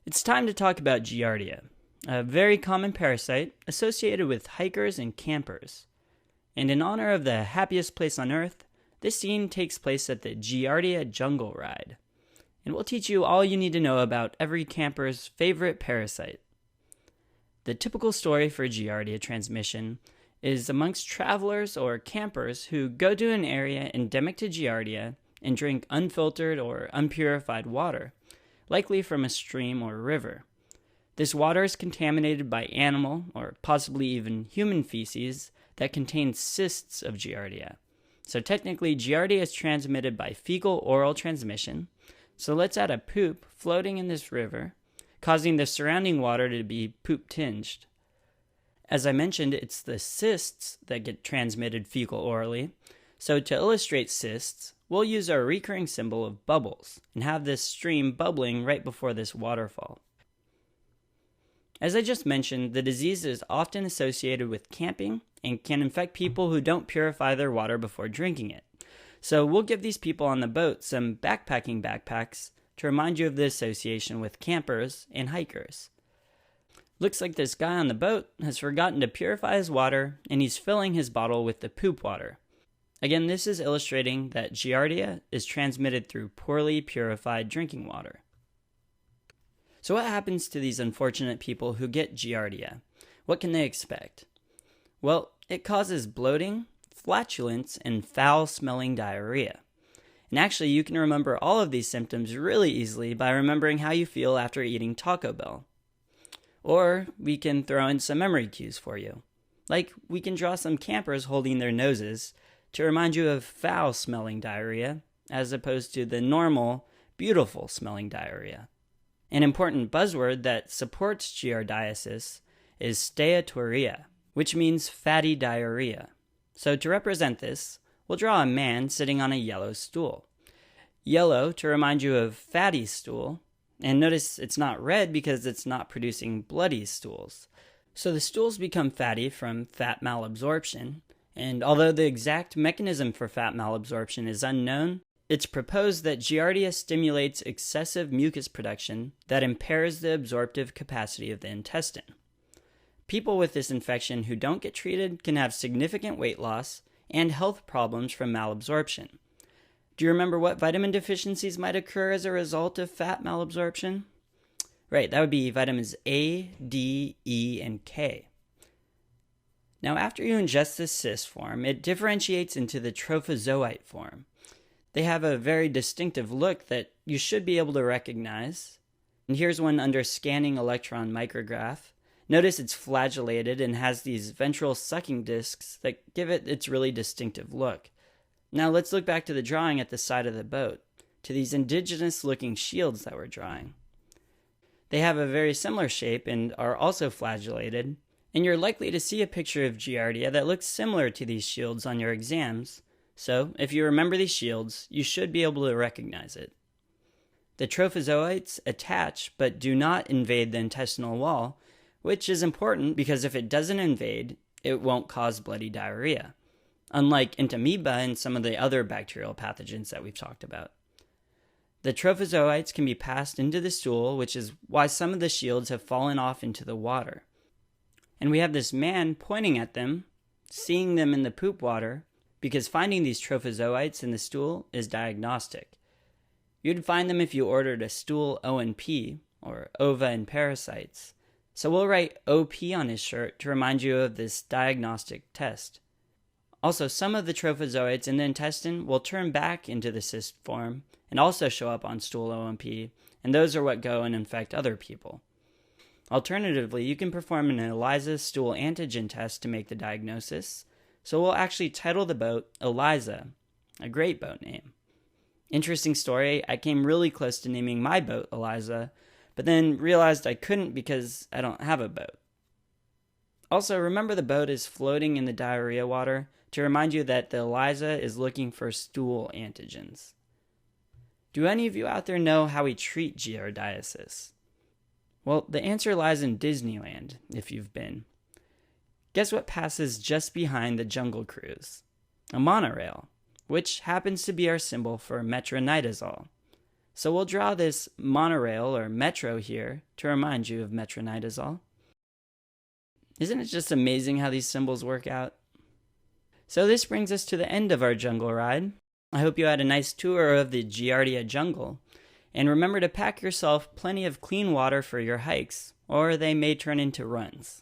It's time to talk about Giardia, a very common parasite associated with hikers and campers. And in honor of the happiest place on earth, this scene takes place at the Giardia Jungle Ride. And we'll teach you all you need to know about every camper's favorite parasite. The typical story for Giardia transmission is amongst travelers or campers who go to an area endemic to Giardia and drink unfiltered or unpurified water, likely from a stream or river. This water is contaminated by animal or possibly even human feces that contains cysts of Giardia. So technically, Giardia is transmitted by fecal-oral transmission. So let's add a poop floating in this river, causing the surrounding water to be poop-tinged. As I mentioned, it's the cysts that get transmitted fecal-orally. So to illustrate cysts, we'll use our recurring symbol of bubbles and have this stream bubbling right before this waterfall. As I just mentioned, the disease is often associated with camping and can infect people who don't purify their water before drinking it. So we'll give these people on the boat some backpacking backpacks to remind you of the association with campers and hikers. Looks like this guy on the boat has forgotten to purify his water and he's filling his bottle with the poop water. Again, this is illustrating that Giardia is transmitted through poorly purified drinking water. So what happens to these unfortunate people who get Giardia? What can they expect? Well, it causes bloating, flatulence, and foul-smelling diarrhea. And actually, you can remember all of these symptoms really easily by remembering how you feel after eating Taco Bell. Or we can throw in some memory cues for you. Like, we can draw some campers holding their noses to remind you of foul-smelling diarrhea, as opposed to the normal, beautiful-smelling diarrhea. An important buzzword that supports giardiasis is steatorrhea, which means fatty diarrhea. So to represent this, we'll draw a man sitting on a yellow stool. Yellow to remind you of fatty stool, and notice it's not red because it's not producing bloody stools. So the stools become fatty from fat malabsorption, and although the exact mechanism for fat malabsorption is unknown, it's proposed that Giardia stimulates excessive mucus production that impairs the absorptive capacity of the intestine. People with this infection who don't get treated can have significant weight loss and health problems from malabsorption. Do you remember what vitamin deficiencies might occur as a result of fat malabsorption? Right, that would be vitamins A, D, E, and K. Now, after you ingest this cyst form, it differentiates into the trophozoite form. They have a very distinctive look that you should be able to recognize. And here's one under scanning electron micrograph. Notice it's flagellated and has these ventral sucking discs that give it its really distinctive look. Now let's look back to the drawing at the side of the boat, to these indigenous looking shields that we're drawing. They have a very similar shape and are also flagellated, and you're likely to see a picture of Giardia that looks similar to these shields on your exams. So, if you remember these shields, you should be able to recognize it. The trophozoites attach but do not invade the intestinal wall, which is important because if it doesn't invade, it won't cause bloody diarrhea, unlike entamoeba and some of the other bacterial pathogens that we've talked about. The trophozoites can be passed into the stool, which is why some of the shields have fallen off into the water. And we have this man pointing at them, seeing them in the poop water, because finding these trophozoites in the stool is diagnostic. You'd find them if you ordered a stool O&P, or ova and parasites. So we'll write OP on his shirt to remind you of this diagnostic test. Also, some of the trophozoites in the intestine will turn back into the cyst form and also show up on stool O&P, and those are what go and infect other people. Alternatively, you can perform an ELISA stool antigen test to make the diagnosis. So we'll actually title the boat Eliza, a great boat name. Interesting story, I came really close to naming my boat Eliza, but then realized I couldn't because I don't have a boat. Also, remember the boat is floating in the diarrhea water to remind you that the Eliza is looking for stool antigens. Do any of you out there know how we treat giardiasis? Well, the answer lies in Disneyland, if you've been. Guess what passes just behind the Jungle Cruise? A monorail, which happens to be our symbol for metronidazole. So we'll draw this monorail or metro here to remind you of metronidazole. Isn't it just amazing how these symbols work out? So this brings us to the end of our jungle ride. I hope you had a nice tour of the Giardia jungle. And remember to pack yourself plenty of clean water for your hikes, or they may turn into runs.